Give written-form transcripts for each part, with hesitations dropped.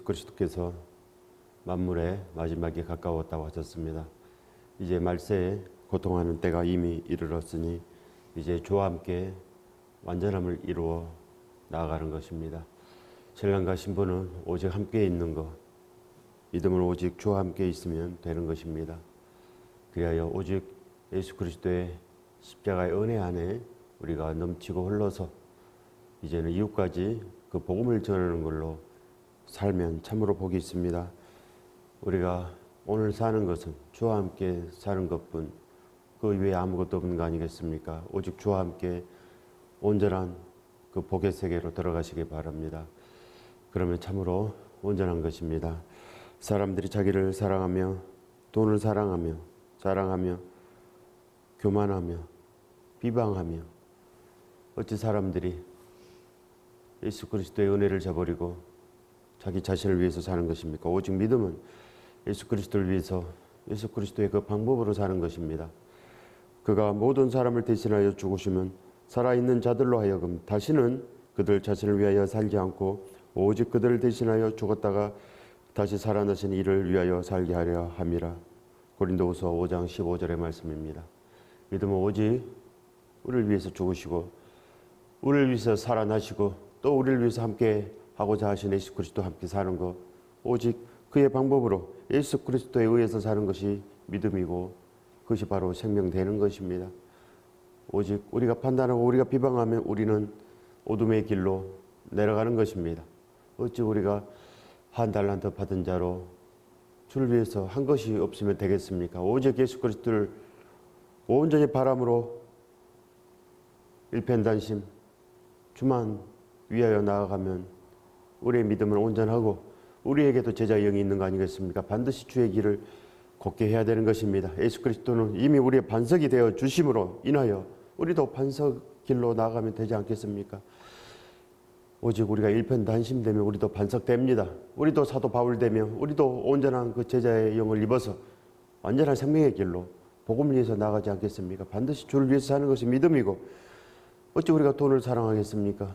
그리스도께서 만물의 마지막이 가까웠다고 하셨습니다. 이제 말세에 고통하는 때가 이미 이르렀으니 이제 주와 함께 완전함을 이루어 나아가는 것입니다. 신랑과 신부는 오직 함께 있는 것, 믿음은 오직 주와 함께 있으면 되는 것입니다. 그리하여 오직 예수 그리스도의 십자가의 은혜 안에 우리가 넘치고 흘러서 이제는 이웃까지 그 복음을 전하는 걸로 살면 참으로 복이 있습니다. 우리가 오늘 사는 것은 주와 함께 사는 것뿐 그 외에 아무것도 없는 거 아니겠습니까? 오직 주와 함께 온전한 그 복의 세계로 들어가시기 바랍니다. 그러면 참으로 온전한 것입니다. 사람들이 자기를 사랑하며 돈을 사랑하며 자랑하며 교만하며 비방하며 어찌 사람들이 예수 그리스도의 은혜를 저버리고 자기 자신을 위해서 사는 것입니까? 오직 믿음은 예수 그리스도를 위해서 예수 그리스도의 그 방법으로 사는 것입니다. 그가 모든 사람을 대신하여 죽으시면 살아있는 자들로 하여금 다시는 그들 자신을 위하여 살지 않고 오직 그들을 대신하여 죽었다가 다시 살아나신 이를 위하여 살게 하려 함이라. 고린도후서 5장 15절의 말씀입니다. 믿음은 오직 우리를 위해서 죽으시고 우리를 위해서 살아나시고 또 우리를 위해서 함께 하고자 하신 예수 그리스도와 함께 사는 것, 오직 그의 방법으로 예수 그리스도에 의해서 사는 것이 믿음이고 그것이 바로 생명되는 것입니다. 오직 우리가 판단하고 우리가 비방하면 우리는 어둠의 길로 내려가는 것입니다. 어찌 우리가 한 달란트 받은 자로 주를 위해서 한 것이 없으면 되겠습니까? 오직 예수 그리스도를 온전히 바람으로 일편단심 주만 위하여 나아가면 우리의 믿음은 온전하고 우리에게도 제자의 영이 있는 거 아니겠습니까? 반드시 주의 길을 걷게 해야 되는 것입니다. 예수 그리스도는 이미 우리의 반석이 되어 주심으로 인하여 우리도 반석 길로 나아가면 되지 않겠습니까? 오직 우리가 일편단심되면 우리도 반석됩니다. 우리도 사도 바울되며 우리도 온전한 그 제자의 영을 입어서 완전한 생명의 길로 복음을 위해서 나가지 않겠습니까? 반드시 주를 위해서 사는 것이 믿음이고 어찌 우리가 돈을 사랑하겠습니까?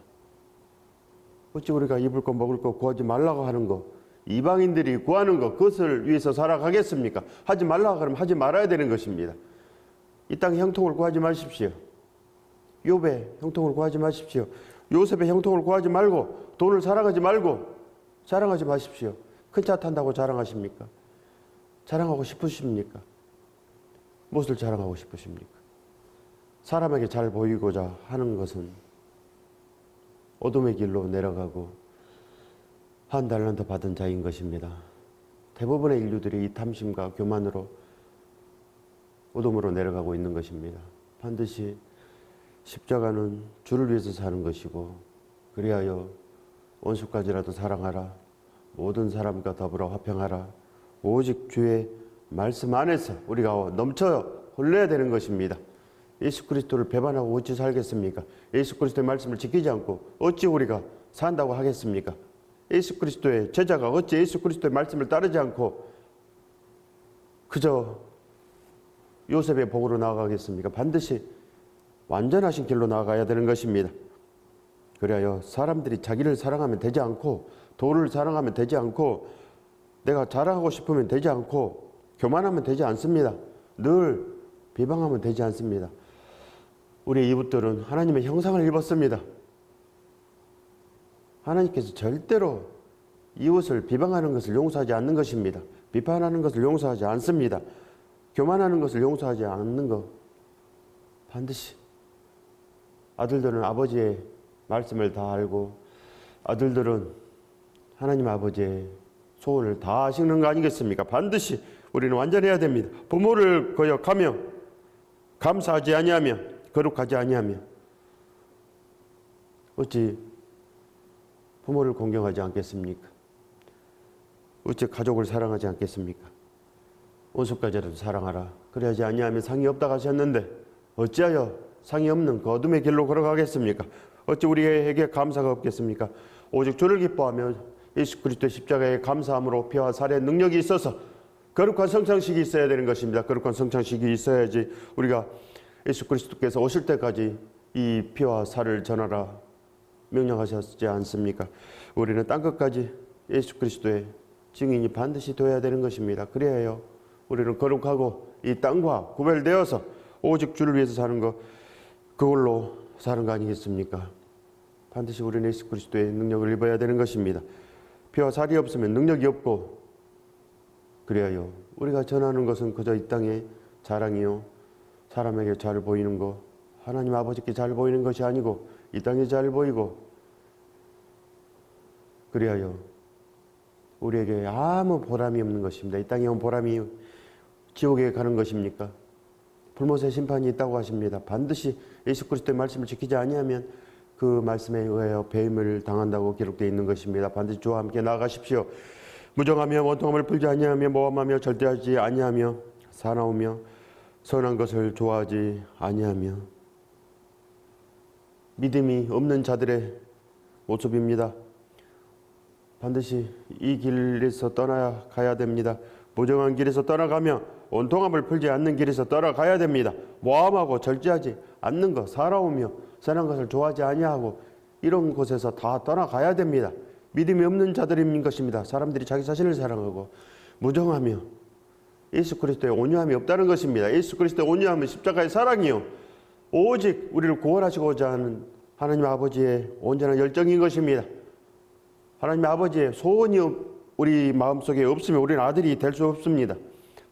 어찌 우리가 입을 거 먹을 거 구하지 말라고 하는 거, 이방인들이 구하는 거, 그것을 위해서 살아가겠습니까? 하지 말라고 하면 하지 말아야 되는 것입니다. 이 땅의 형통을 구하지 마십시오. 욥의 형통을 구하지 마십시오. 요셉의 형통을 구하지 말고 돈을 사랑하지 말고 자랑하지 마십시오. 큰 차 탄다고 자랑하십니까? 자랑하고 싶으십니까? 무엇을 자랑하고 싶으십니까? 사람에게 잘 보이고자 하는 것은 어둠의 길로 내려가고 한 달란트 받은 자인 것입니다. 대부분의 인류들이 이 탐심과 교만으로 어둠으로 내려가고 있는 것입니다. 반드시 십자가는 주를 위해서 사는 것이고 그리하여 원수까지라도 사랑하라. 모든 사람과 더불어 화평하라. 오직 주의 말씀 안에서 우리가 넘쳐 흘러야 되는 것입니다. 예수 그리스도를 배반하고 어찌 살겠습니까? 예수 그리스도의 말씀을 지키지 않고 어찌 우리가 산다고 하겠습니까? 예수 그리스도의 제자가 어찌 예수 그리스도의 말씀을 따르지 않고 그저 요셉의 복으로 나아가겠습니까? 반드시 완전하신 길로 나아가야 되는 것입니다. 그리하여 사람들이 자기를 사랑하면 되지 않고 돈을 사랑하면 되지 않고 내가 자랑하고 싶으면 되지 않고 교만하면 되지 않습니다. 늘 비방하면 되지 않습니다. 우리 이웃들은 하나님의 형상을 입었습니다. 하나님께서 절대로 이웃을 비방하는 것을 용서하지 않는 것입니다. 비판하는 것을 용서하지 않습니다. 교만하는 것을 용서하지 않는 것. 반드시 아들들은 아버지의 말씀을 다 알고 아들들은 하나님 아버지의 소원을 다 아시는 거 아니겠습니까? 반드시 우리는 완전해야 됩니다. 부모를 거역하며 감사하지 아니하며 거룩하지 아니하며 어찌 부모를 공경하지 않겠습니까? 어찌 가족을 사랑하지 않겠습니까? 원수까지라도 사랑하라. 그래야지 아니하면 상이 없다고 하셨는데 어찌하여 상이 없는 그 어둠의 길로 걸어가겠습니까? 어찌 우리에게 감사가 없겠습니까? 오직 주를 기뻐하며 예수 그리스도의 십자가의 감사함으로 피와 살의 능력이 있어서 거룩한 성창식이 있어야 되는 것입니다. 거룩한 성창식이 있어야지 우리가 예수 그리스도께서 오실 때까지 이 피와 살을 전하라 명령하셨지 않습니까? 우리는 땅끝까지 예수 그리스도의 증인이 반드시 되어야 되는 것입니다. 그래야요 우리는 거룩하고 이 땅과 구별되어서 오직 주를 위해서 사는 것, 그걸로 사는 거 아니겠습니까? 반드시 우리는 예수 그리스도의 능력을 입어야 되는 것입니다. 피와 살이 없으면 능력이 없고, 그래야요 우리가 전하는 것은 그저 이 땅의 자랑이요 사람에게 잘 보이는 것, 하나님 아버지께 잘 보이는 것이 아니고 이 땅에 잘 보이고, 그래야요 우리에게 아무 보람이 없는 것입니다. 이 땅에 온 보람이 지옥에 가는 것입니까? 불못의 심판이 있다고 하십니다. 반드시 예수 그리스도의 말씀을 지키지 아니하면 그 말씀에 의하여 배임을 당한다고 기록되어 있는 것입니다. 반드시 주와 함께 나아가십시오. 무정하며 원통함을 풀지 아니하며 모함하며 절대하지 아니하며 사나우며 선한 것을 좋아하지 아니하며, 믿음이 없는 자들의 모습입니다. 반드시 이 길에서 떠나가야 됩니다. 무정한 길에서 떠나가며 원통함을 풀지 않는 길에서 떠나가야 됩니다. 모함하고 절제하지 않는 것, 살아오며 선한 것을 좋아하지 아니하고 이런 곳에서 다 떠나가야 됩니다. 믿음이 없는 자들인 것입니다. 사람들이 자기 자신을 사랑하고 무정하며 예수 그리스도의 온유함이 없다는 것입니다. 예수 그리스도의 온유함은 십자가의 사랑이요 오직 우리를 구원하시고자 하는 하나님 아버지의 온전한 열정인 것입니다. 하나님 아버지의 소원이 우리 마음속에 없으면 우리는 아들이 될 수 없습니다.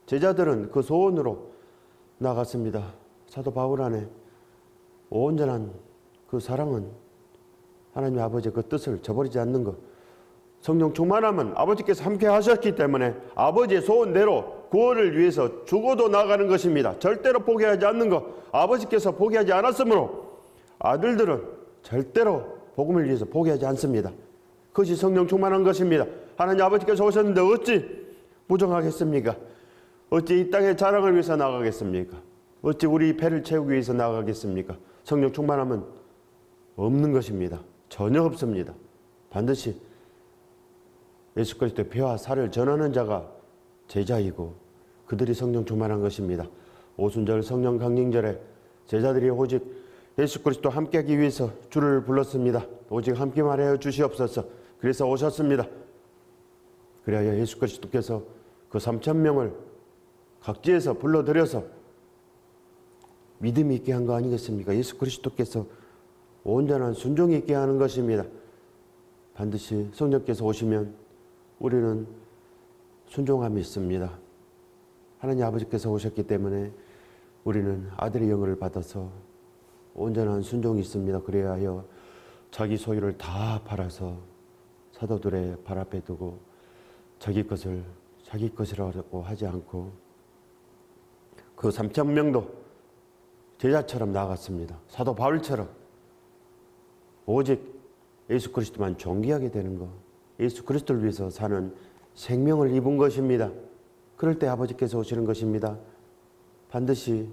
제자들은 그 소원으로 나갔습니다. 사도 바울 안에 온전한 그 사랑은 하나님 아버지의 그 뜻을 저버리지 않는 것, 성령 충만함은 아버지께서 함께 하셨기 때문에 아버지의 소원대로 구원을 위해서 죽어도 나가는 것입니다. 절대로 포기하지 않는 것, 아버지께서 포기하지 않았으므로 아들들은 절대로 복음을 위해서 포기하지 않습니다. 그것이 성령 충만한 것입니다. 하나님 아버지께서 오셨는데 어찌 부정하겠습니까? 어찌 이 땅의 자랑을 위해서 나가겠습니까? 어찌 우리 배를 채우기 위해서 나가겠습니까? 성령 충만함은 없는 것입니다. 전혀 없습니다. 반드시 예수 그리스도의 피와 살을 전하는 자가 제자이고 그들이 성령 충만한 것입니다. 오순절 성령 강림절에 제자들이 오직 예수 그리스도 함께하기 위해서 주를 불렀습니다. 오직 함께만 하여 주시옵소서. 그래서 오셨습니다. 그래야 예수 그리스도께서 그 3,000명을 각지에서 불러들여서 믿음이 있게 한 거 아니겠습니까? 예수 그리스도께서 온전한 순종이 있게 하는 것입니다. 반드시 성령께서 오시면 우리는 순종함이 있습니다. 하나님 아버지께서 오셨기 때문에 우리는 아들의 영을 받아서 온전한 순종이 있습니다. 그래야 하여 자기 소유를 다 팔아서 사도들의 발 앞에 두고 자기 것을 자기 것이라고 하지 않고 그 3,000명도 제자처럼 나아갔습니다. 사도 바울처럼 오직 예수 그리스도만 존귀하게 되는 것, 예수 그리스도를 위해서 사는 생명을 입은 것입니다. 그럴 때 아버지께서 오시는 것입니다. 반드시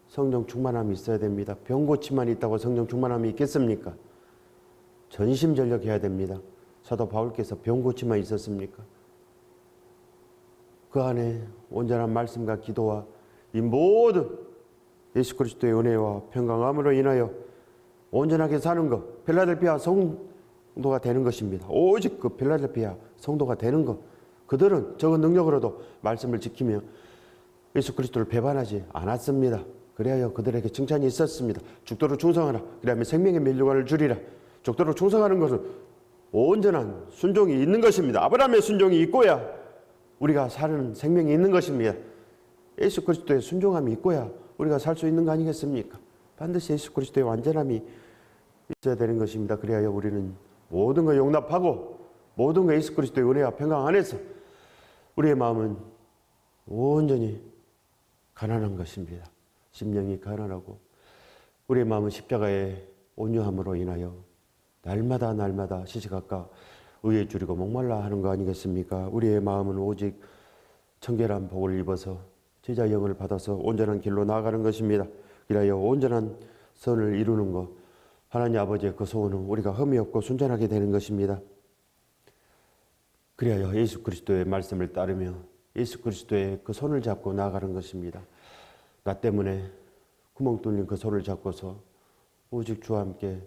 성령 충만함이 있어야 됩니다. 병 고침만 있다고 성령 충만함이 있겠습니까? 전심전력해야 됩니다. 사도 바울께서 병 고침만 있었습니까? 그 안에 온전한 말씀과 기도와 이 모든 예수 그리스도의 은혜와 평강함으로 인하여 온전하게 사는 것, 필라델피아 성도가 되는 것입니다. 오직 그 필라델피아 성도가 되는 것, 그들은 적은 능력으로도 말씀을 지키며 예수 그리스도를 배반하지 않았습니다. 그래야 그들에게 칭찬이 있었습니다. 죽도록 충성하라. 그러면 생명의 면류관을 주리라. 죽도록 충성하는 것은 온전한 순종이 있는 것입니다. 아브라함의 순종이 있고야 우리가 사는 생명이 있는 것입니다. 예수 그리스도의 순종함이 있고야 우리가 살 수 있는 거 아니겠습니까? 반드시 예수 그리스도의 완전함이 있어야 되는 것입니다. 그래야 우리는 모든 걸 용납하고 모든 것 예수 그리스도의 은혜와 평강 안에서 우리의 마음은 온전히 가난한 것입니다. 심령이 가난하고 우리의 마음은 십자가의 온유함으로 인하여 날마다 시시각각 의에 줄이고 목말라 하는 거 아니겠습니까? 우리의 마음은 오직 청결한 복을 입어서 제자 영을 받아서 온전한 길로 나아가는 것입니다. 이라여 온전한 선을 이루는 것, 하나님 아버지의 그 소원은 우리가 흠이 없고 순전하게 되는 것입니다. 그래야 예수 그리스도의 말씀을 따르며 예수 그리스도의 그 손을 잡고 나아가는 것입니다. 나 때문에 구멍 뚫린 그 손을 잡고서 오직 주와 함께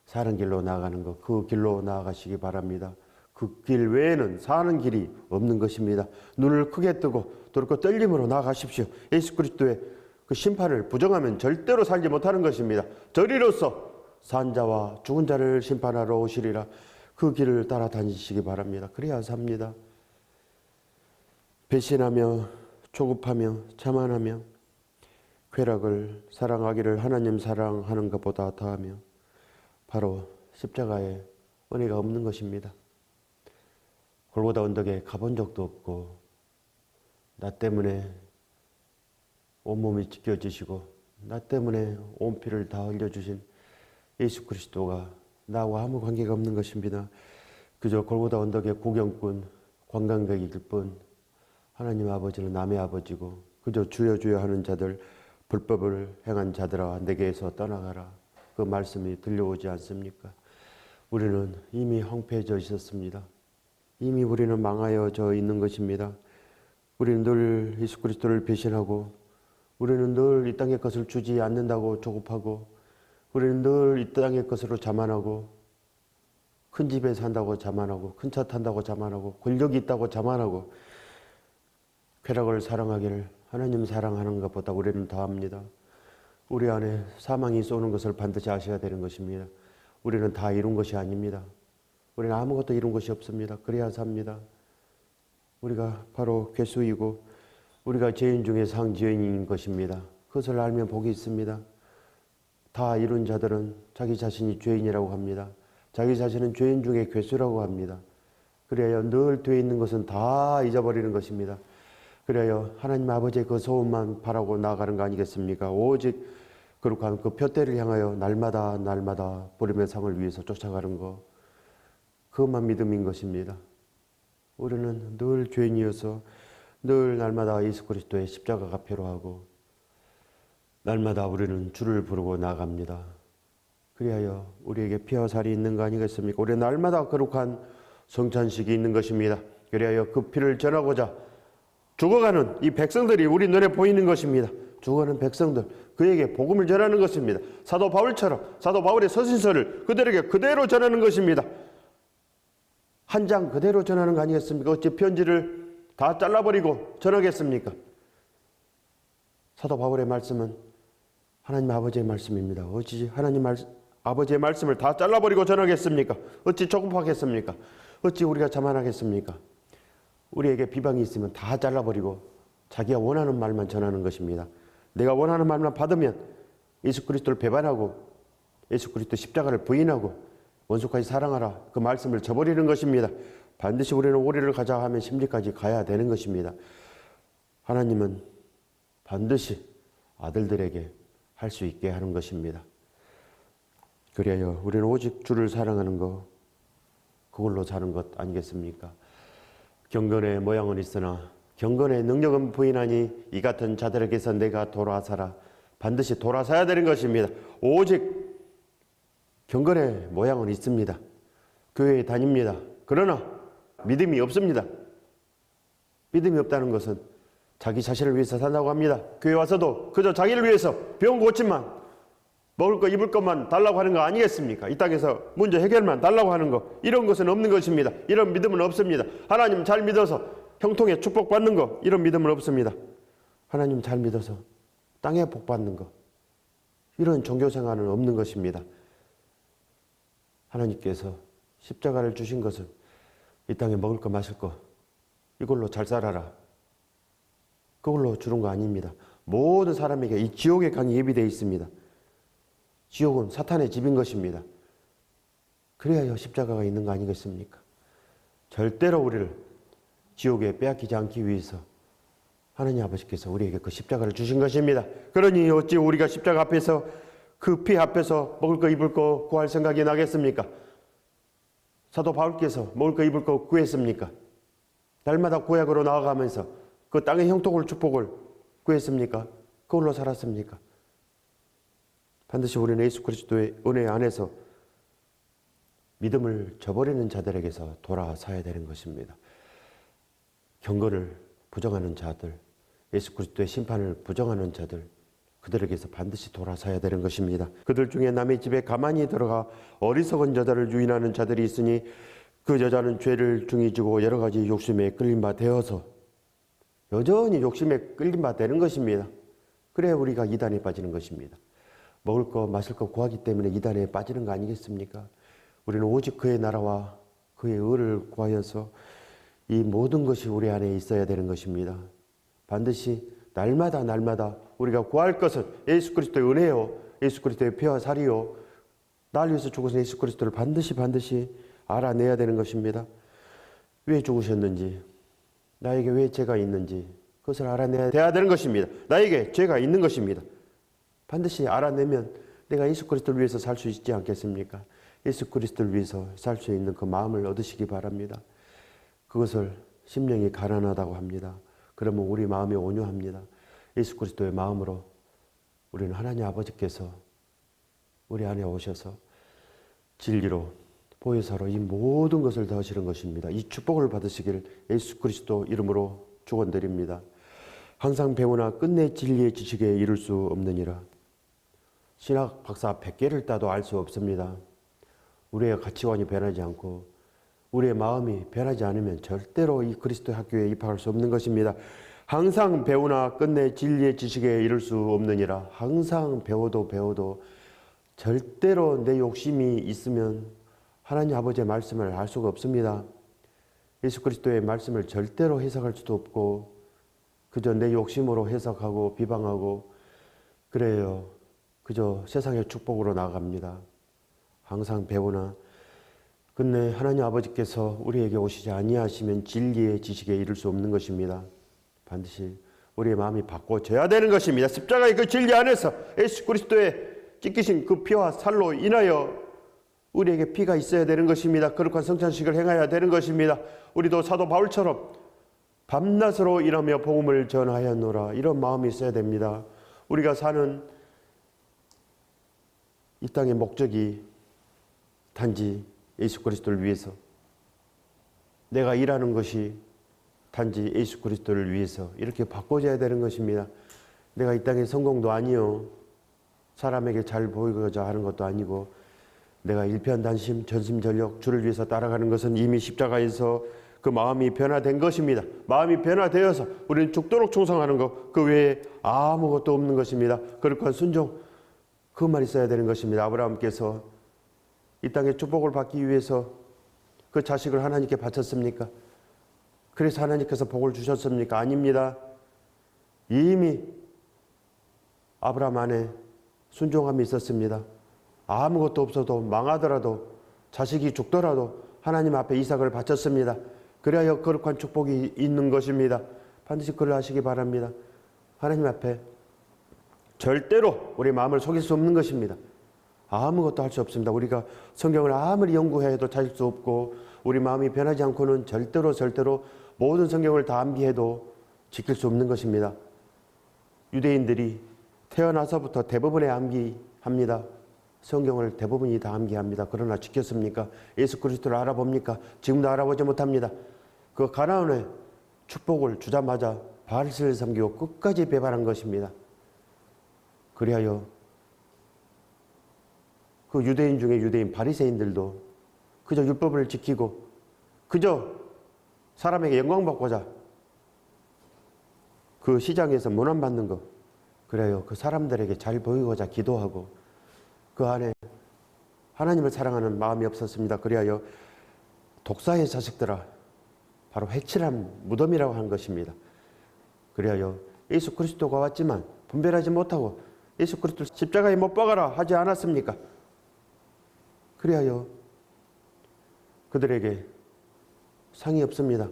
사는 길로 나아가는 것, 그 길로 나아가시기 바랍니다. 그 길 외에는 사는 길이 없는 것입니다. 눈을 크게 뜨고 도리고 떨림으로 나아가십시오. 예수 그리스도의 그 심판을 부정하면 절대로 살지 못하는 것입니다. 저리로서 산 자와 죽은 자를 심판하러 오시리라. 그 길을 따라다니시기 바랍니다. 그래야 삽니다. 배신하며 조급하며 자만하며 쾌락을 사랑하기를 하나님 사랑하는 것보다 더하며 바로 십자가에 은혜가 없는 것입니다. 골고다 언덕에 가본 적도 없고 나 때문에 온몸이 찢겨지시고 나 때문에 온 피를 다 흘려주신 예수 그리스도가 나와 아무 관계가 없는 것입니다. 그저 골고다 언덕의 구경꾼, 관광객일 뿐 하나님 아버지는 남의 아버지고 그저 주여 주여 하는 자들, 불법을 행한 자들아 내게서 떠나가라. 그 말씀이 들려오지 않습니까? 우리는 이미 황폐해져 있었습니다. 이미 우리는 망하여져 있는 것입니다. 우리는 늘 예수 그리스도를 배신하고 우리는 늘 이 땅의 것을 주지 않는다고 조급하고 우리는 늘 이 땅의 것으로 자만하고 큰 집에 산다고 자만하고 큰 차 탄다고 자만하고 권력이 있다고 자만하고 쾌락을 사랑하기를 하나님 사랑하는 것보다 우리는 더합니다. 우리 안에 사망이 쏘는 것을 반드시 아셔야 되는 것입니다. 우리는 다 이룬 것이 아닙니다. 우리는 아무것도 이룬 것이 없습니다. 그래야 삽니다. 우리가 바로 괴수이고 우리가 죄인 중에 상죄인인 것입니다. 그것을 알면 복이 있습니다. 다 이룬 자들은 자기 자신이 죄인이라고 합니다. 자기 자신은 죄인 중에 괴수라고 합니다. 그래야 늘 되어 있는 것은 다 잊어버리는 것입니다. 그래야 하나님 아버지의 그 소원만 바라고 나아가는 거 아니겠습니까? 오직 거룩한 그 표대를 향하여 날마다 날마다 보림의 상을 위해서 쫓아가는 것, 그것만 믿음인 것입니다. 우리는 늘 죄인이어서 늘 날마다 예수 그리스도의 십자가가 필요하고 날마다 우리는 주를 부르고 나갑니다. 그리하여 우리에게 피와 살이 있는 거 아니겠습니까? 우리 날마다 거룩한 성찬식이 있는 것입니다. 그리하여 그 피를 전하고자 죽어가는 이 백성들이 우리 눈에 보이는 것입니다. 죽어가는 백성들, 그에게 복음을 전하는 것입니다. 사도 바울처럼 사도 바울의 서신서를 그들에게 그대로 전하는 것입니다. 한 장 그대로 전하는 거 아니겠습니까? 어찌 편지를 다 잘라버리고 전하겠습니까? 사도 바울의 말씀은 하나님 아버지의 말씀입니다. 어찌 하나님 아버지의 말씀을 다 잘라버리고 전하겠습니까? 어찌 조급하겠습니까? 어찌 우리가 자만하겠습니까? 우리에게 비방이 있으면 다 잘라버리고 자기가 원하는 말만 전하는 것입니다. 내가 원하는 말만 받으면 예수 그리스도를 배반하고 예수 그리스도 십자가를 부인하고 원수까지 사랑하라 그 말씀을 저버리는 것입니다. 반드시 우리는 오리를 가자 하면 심리까지 가야 되는 것입니다. 하나님은 반드시 아들들에게 할 수 있게 하는 것입니다. 그래야 우리는 오직 주를 사랑하는 것, 그걸로 사는 것 아니겠습니까? 경건의 모양은 있으나 경건의 능력은 부인하니 이 같은 자들에게서 내가 돌아서라. 반드시 돌아서야 되는 것입니다. 오직 경건의 모양은 있습니다. 교회에 다닙니다. 그러나 믿음이 없습니다. 믿음이 없다는 것은 자기 자신을 위해서 산다고 합니다. 교회 와서도 그저 자기를 위해서 병 고침만, 먹을 거 입을 것만 달라고 하는 거 아니겠습니까? 이 땅에서 문제 해결만 달라고 하는 거, 이런 것은 없는 것입니다. 이런 믿음은 없습니다. 하나님 잘 믿어서 형통에 축복받는 거, 이런 믿음은 없습니다. 하나님 잘 믿어서 땅에 복받는 거, 이런 종교생활은 없는 것입니다. 하나님께서 십자가를 주신 것은 이 땅에 먹을 거 마실 거 이걸로 잘 살아라, 그걸로 주는 거 아닙니다. 모든 사람에게 이 지옥의 강이 예비되어 있습니다. 지옥은 사탄의 집인 것입니다. 그래야 십자가가 있는 거 아니겠습니까? 절대로 우리를 지옥에 빼앗기지 않기 위해서 하나님 아버지께서 우리에게 그 십자가를 주신 것입니다. 그러니 어찌 우리가 십자가 앞에서 그 피 앞에서 먹을 거 입을 거 구할 생각이 나겠습니까? 사도 바울께서 먹을 거 입을 거 구했습니까? 날마다 구약으로 나아가면서 그 땅의 형통을 축복을 구했습니까? 그걸로 살았습니까? 반드시 우리는 예수 그리스도의 은혜 안에서 믿음을 저버리는 자들에게서 돌아서야 되는 것입니다. 경건을 부정하는 자들, 예수 그리스도의 심판을 부정하는 자들, 그들에게서 반드시 돌아서야 되는 것입니다. 그들 중에 남의 집에 가만히 들어가 어리석은 자들을 유인하는 자들이 있으니 그 여자는 죄를 중히 지고 여러 가지 욕심에 끌린 바 되어서 여전히 욕심에 끌린 바 되는 것입니다. 그래 우리가 이단에 빠지는 것입니다. 먹을 거 마실 거 구하기 때문에 이단에 빠지는 거 아니겠습니까? 우리는 오직 그의 나라와 그의 의를 구하여서 이 모든 것이 우리 안에 있어야 되는 것입니다. 반드시 날마다 우리가 구할 것은 예수 그리스도의 은혜요, 예수 그리스도의 피와 살이요, 날 위해서 죽으신 예수 그리스도를 반드시 알아내야 되는 것입니다. 왜 죽으셨는지, 나에게 왜 죄가 있는지 그것을 알아내야 되는 것입니다. 나에게 죄가 있는 것입니다. 반드시 알아내면 내가 예수 그리스도를 위해서 살 수 있지 않겠습니까? 예수 그리스도를 위해서 살 수 있는 그 마음을 얻으시기 바랍니다. 그것을 심령이 가난하다고 합니다. 그러면 우리 마음이 온유합니다. 예수 그리스도의 마음으로 우리는 하나님 아버지께서 우리 안에 오셔서 진리로 보혜사로 이 모든 것을 더하시는 것입니다. 이 축복을 받으시길 예수 그리스도 이름으로 축원드립니다. 항상 배우나 끝내 진리의 지식에 이를 수 없느니라. 신학 박사 100개를 따도 알 수 없습니다. 우리의 가치관이 변하지 않고 우리의 마음이 변하지 않으면 절대로 이 그리스도의 학교에 입학할 수 없는 것입니다. 항상 배우나 끝내 진리의 지식에 이를 수 없느니라. 항상 배워도 절대로 내 욕심이 있으면 하나님 아버지의 말씀을 알 수가 없습니다. 예수 그리스도의 말씀을 절대로 해석할 수도 없고 그저 내 욕심으로 해석하고 비방하고 그래요. 그저 세상의 축복으로 나아갑니다. 항상 배우나 끝내 하나님 아버지께서 우리에게 오시지 아니하시면 진리의 지식에 이를 수 없는 것입니다. 반드시 우리의 마음이 바꿔져야 되는 것입니다. 십자가의 그 진리 안에서 예수 그리스도의 찢기신 그 피와 살로 인하여 우리에게 피가 있어야 되는 것입니다. 거룩한 성찬식을 행해야 되는 것입니다. 우리도 사도 바울처럼 밤낮으로 일하며 복음을 전하였노라 이런 마음이 있어야 됩니다. 우리가 사는 이 땅의 목적이 단지 예수 그리스도를 위해서, 내가 일하는 것이 단지 예수 그리스도를 위해서 이렇게 바꿔져야 되는 것입니다. 내가 이 땅의 성공도 아니요, 사람에게 잘 보이고자 하는 것도 아니고, 내가 일편단심 전심전력 주를 위해서 따라가는 것은 이미 십자가에서 그 마음이 변화된 것입니다. 마음이 변화되어서 우리는 죽도록 충성하는 것, 그 외에 아무것도 없는 것입니다. 거룩한 순종, 그것만 있어야 되는 것입니다. 아브라함께서 이 땅의 축복을 받기 위해서 그 자식을 하나님께 바쳤습니까? 그래서 하나님께서 복을 주셨습니까? 아닙니다. 이미 아브라함 안에 순종함이 있었습니다. 아무것도 없어도 망하더라도 자식이 죽더라도 하나님 앞에 이삭을 바쳤습니다. 그래야 거룩한 축복이 있는 것입니다. 반드시 그걸 하시기 바랍니다. 하나님 앞에 절대로 우리 마음을 속일 수 없는 것입니다. 아무것도 할 수 없습니다. 우리가 성경을 아무리 연구해도 찾을 수 없고 우리 마음이 변하지 않고는 절대로 모든 성경을 다 암기해도 지킬 수 없는 것입니다. 유대인들이 태어나서부터 대부분의 암기합니다. 성경을 대부분이 다 암기합니다. 그러나 지켰습니까? 예수 그리스도를 알아봅니까? 지금도 알아보지 못합니다. 그 가나안의 축복을 주자마자 바알을 섬기고 끝까지 배반한 것입니다. 그리하여 그 유대인 중에 유대인 바리새인들도 그저 율법을 지키고 그저 사람에게 영광받고자 그 시장에서 문안받는 것, 그래요. 그 사람들에게 잘 보이고자 기도하고 그 안에 하나님을 사랑하는 마음이 없었습니다. 그리하여 독사의 자식들아, 바로 해칠한 무덤이라고 한 것입니다. 그리하여 예수 그리스도가 왔지만 분별하지 못하고 예수 그리스도 십자가에 못 박아라 하지 않았습니까? 그리하여 그들에게 상이 없습니다.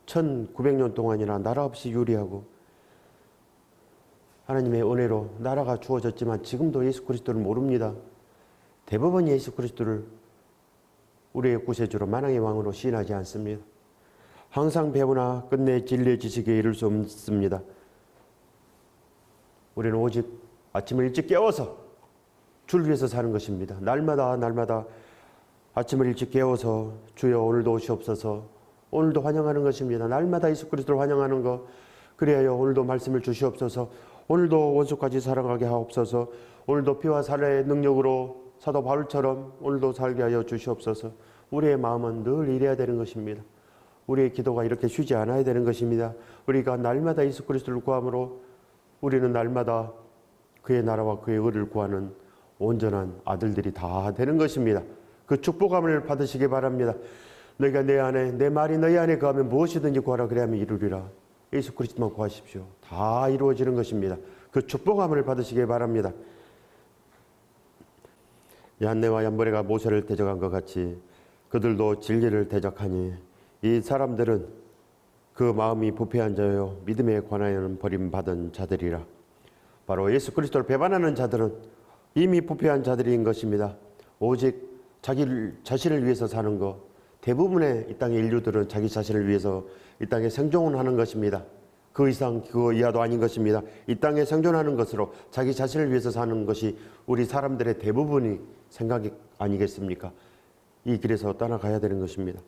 1900년 동안이나 나라 없이 유리하고 하나님의 은혜로 나라가 주어졌지만 지금도 예수 그리스도를 모릅니다. 대부분 예수 그리스도를 우리의 구세주로 만왕의 왕으로 시인하지 않습니다. 항상 배우나 끝내 진리의 지식에 이를 수 없습니다. 우리는 오직 아침을 일찍 깨워서 주를 위해서 사는 것입니다. 날마다 아침을 일찍 깨워서 주여 오늘도 오시옵소서, 오늘도 환영하는 것입니다. 날마다 예수 그리스도를 환영하는 것, 그래야 오늘도 말씀을 주시옵소서, 오늘도 원수까지 사랑하게 하옵소서, 오늘도 피와 살의 능력으로 사도 바울처럼 오늘도 살게 하여 주시옵소서, 우리의 마음은 늘 이래야 되는 것입니다. 우리의 기도가 이렇게 쉬지 않아야 되는 것입니다. 우리가 날마다 예수 그리스도를 구함으로 우리는 날마다 그의 나라와 그의 의를 구하는 온전한 아들들이 다 되는 것입니다. 그 축복함을 받으시기 바랍니다. 너희가 내 안에, 내 말이 너희 안에 거하면 무엇이든지 구하라 그리하면 이루리라. 예수 그리스도만 구하십시오. 다 이루어지는 것입니다. 그 축복함을 받으시기 바랍니다. 얀네와 얀보레가 모세를 대적한 것 같이 그들도 진리를 대적하니 이 사람들은 그 마음이 부패한 자요 믿음에 관하여는 버림받은 자들이라. 바로 예수 그리스도를 배반하는 자들은 이미 부패한 자들인 것입니다. 오직 자기 자신을 위해서 사는 것, 대부분의 이 땅의 인류들은 자기 자신을 위해서 이 땅에 생존하는 것입니다. 그 이상 그 이하도 아닌 것입니다. 이 땅에 생존하는 것으로 자기 자신을 위해서 사는 것이 우리 사람들의 대부분이 생각이 아니겠습니까? 이 길에서 떠나가야 되는 것입니다.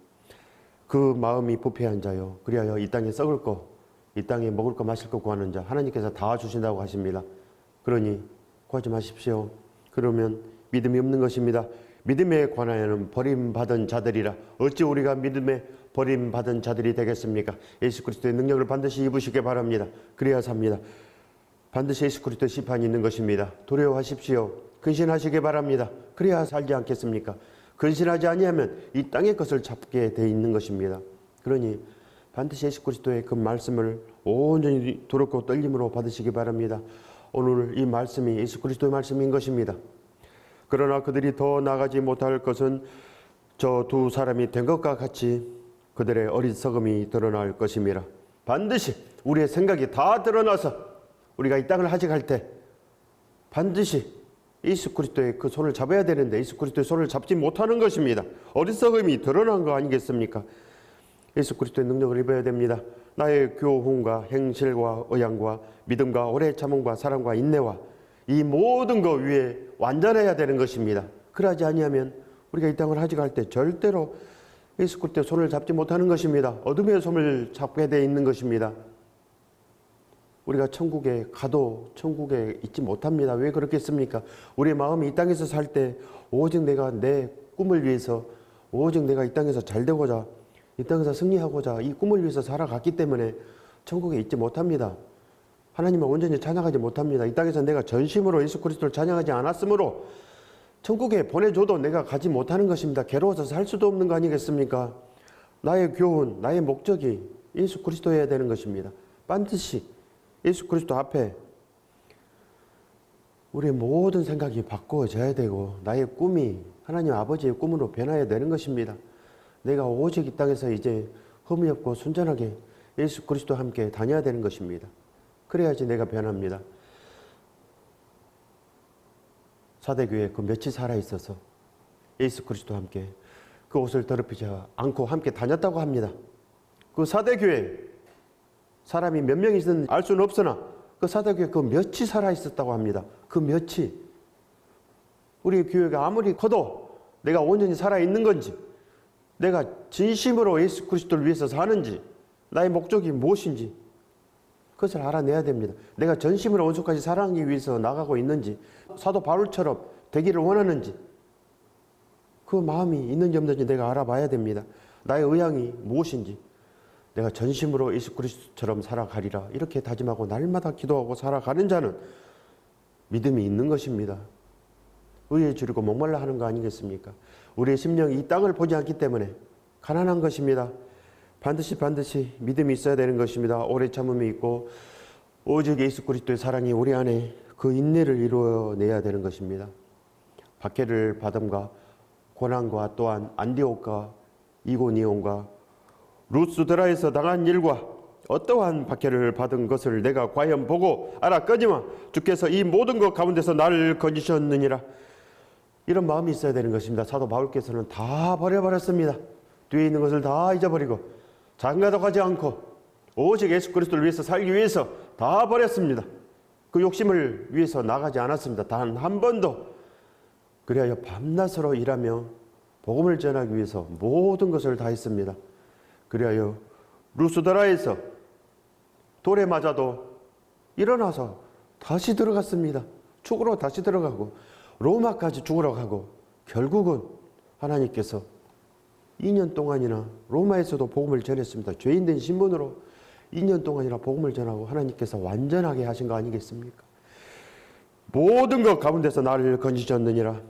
그 마음이 부패한 자요 그리하여 이 땅에 썩을 거, 이 땅에 먹을 거 마실 거 구하는 자 하나님께서 다 주신다고 하십니다. 그러니 구하지 마십시오. 그러면 믿음이 없는 것입니다. 믿음에 관하여는 버림받은 자들이라. 어찌 우리가 믿음에 버림받은 자들이 되겠습니까? 예수 그리스도의 능력을 반드시 입으시기 바랍니다. 그래야 삽니다. 반드시 예수 그리스도의 시판이 있는 것입니다. 두려워하십시오. 근신하시기 바랍니다. 그래야 살지 않겠습니까? 근신하지 아니하면 이 땅의 것을 잡게 돼 있는 것입니다. 그러니 반드시 예수 그리스도의 그 말씀을 온전히 두렵고 떨림으로 받으시기 바랍니다. 오늘 이 말씀이 예수 그리스도의 말씀인 것입니다. 그러나 그들이 더 나가지 못할 것은 저 두 사람이 된 것과 같이 그들의 어리석음이 드러날 것임이라. 반드시 우리의 생각이 다 드러나서 우리가 이 땅을 하직할 때 반드시 예수 그리스도의 그 손을 잡아야 되는데 예수 그리스도의 손을 잡지 못하는 것입니다. 어리석음이 드러난 거 아니겠습니까? 예수 그리스도의 능력을 입어야 됩니다. 나의 교훈과 행실과 의향과 믿음과 오래 참음과 사랑과 인내와 이 모든 것 위에 완전해야 되는 것입니다. 그러지 아니하면 우리가 이 땅을 하직할 때 절대로 예수 그리스도의 손을 잡지 못하는 것입니다. 어둠의 손을 잡게 돼 있는 것입니다. 우리가 천국에 가도 천국에 있지 못합니다. 왜 그렇겠습니까? 우리의 마음이 이 땅에서 살 때 오직 내가 내 꿈을 위해서, 오직 내가 이 땅에서 잘 되고자, 이 땅에서 승리하고자 이 꿈을 위해서 살아갔기 때문에 천국에 있지 못합니다. 하나님을 온전히 찬양하지 못합니다. 이 땅에서 내가 전심으로 예수 그리스도를 찬양하지 않았으므로 천국에 보내줘도 내가 가지 못하는 것입니다. 괴로워서 살 수도 없는 거 아니겠습니까? 나의 교훈, 나의 목적이 예수 그리스도여야 되는 것입니다. 반드시 예수 그리스도 앞에 우리의 모든 생각이 바꿔져야 되고 나의 꿈이 하나님 아버지의 꿈으로 변화해야 되는 것입니다. 내가 오직 이 땅에서 이제 흠이 없고 순전하게 예수 그리스도와 함께 다녀야 되는 것입니다. 그래야지 내가 변합니다. 사대교회 그 며칠 살아있어서 예수 그리스도와 함께 그 옷을 더럽히지 않고 함께 다녔다고 합니다. 그 사대교회 사람이 몇 명이 있었는지 알 수는 없으나 그 사대교회 그 며칠 살아있었다고 합니다. 그 며칠. 우리 교회가 아무리 커도 내가 온전히 살아있는 건지, 내가 진심으로 예수 그리스도를 위해서 사는지, 나의 목적이 무엇인지 그것을 알아내야 됩니다. 내가 전심으로 원수까지 사랑하기 위해서 나가고 있는지, 사도 바울처럼 되기를 원하는지, 그 마음이 있는지 없는지 내가 알아봐야 됩니다. 나의 의향이 무엇인지, 내가 전심으로 예수 그리스도처럼 살아가리라 이렇게 다짐하고 날마다 기도하고 살아가는 자는 믿음이 있는 것입니다. 의에 줄이고 목말라 하는 거 아니겠습니까? 우리의 심령이 이 땅을 보지 않기 때문에 가난한 것입니다. 반드시 믿음이 있어야 되는 것입니다. 오래 참음이 있고 오직 예수 그리스도의 사랑이 우리 안에 그 인내를 이루어내야 되는 것입니다. 박해를 받음과 고난과 또한 안디옥과 이고니온과 루스드라에서 당한 일과 어떠한 박해를 받은 것을 내가 과연 보고 알았거니와 주께서 이 모든 것 가운데서 나를 건지셨느니라. 이런 마음이 있어야 되는 것입니다. 사도 바울께서는 다 버려버렸습니다. 뒤에 있는 것을 다 잊어버리고 장가도 가지 않고 오직 예수 그리스도를 위해서 살기 위해서 다 버렸습니다. 그 욕심을 위해서 나가지 않았습니다. 단 한 번도. 그래야 밤낮으로 일하며 복음을 전하기 위해서 모든 것을 다 했습니다. 그래야 루스드라에서 돌에 맞아도 일어나서 다시 들어갔습니다. 축으로 다시 들어가고 로마까지 죽으러 가고 결국은 하나님께서 2년 동안이나 로마에서도 복음을 전했습니다. 죄인된 신분으로 2년 동안이나 복음을 전하고 하나님께서 완전하게 하신 거 아니겠습니까? 모든 것 가운데서 나를 건지셨느니라.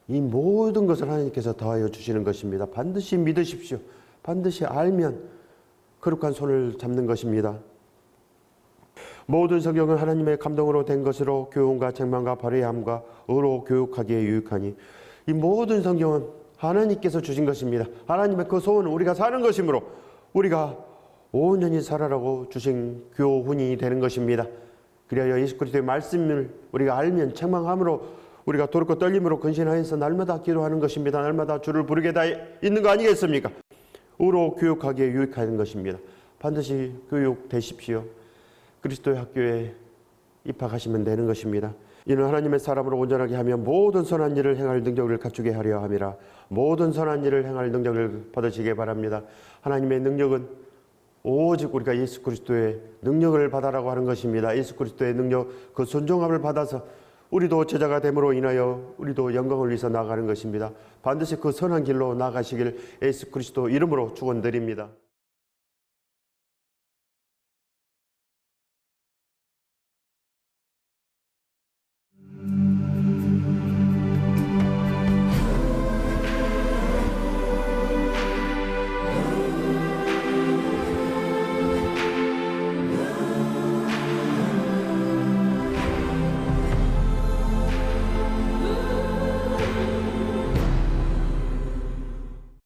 이 모든 것을 하나님께서 더하여 주시는 것입니다. 반드시 믿으십시오. 반드시 알면 거룩한 손을 잡는 것입니다. 모든 성경은 하나님의 감동으로 된 것으로 교훈과 책망과 발의함과 의로 교육하기에 유익하니, 이 모든 성경은 하나님께서 주신 것입니다. 하나님의 그 소원은 우리가 사는 것이므로 우리가 온전히 살아라고 주신 교훈이 되는 것입니다. 그리하여 예수 그리스도의 말씀을 우리가 알면 책망함으로 우리가 도롭고 떨림으로 근신하여서 날마다 기도하는 것입니다. 날마다 주를 부르게 다 있는 거 아니겠습니까? 의로 교육하기에 유익하는 것입니다. 반드시 교육되십시오. 그리스도의 학교에 입학하시면 되는 것입니다. 이는 하나님의 사람으로 온전하게 하며 모든 선한 일을 행할 능력을 갖추게 하려 함이라. 모든 선한 일을 행할 능력을 받으시기 바랍니다. 하나님의 능력은 오직 우리가 예수 그리스도의 능력을 받아라고 하는 것입니다. 예수 그리스도의 능력, 그 순종함을 받아서 우리도 제자가 됨으로 인하여 우리도 영광을 위해서 나아가는 것입니다. 반드시 그 선한 길로 나아가시길 예수 그리스도 이름으로 축원드립니다.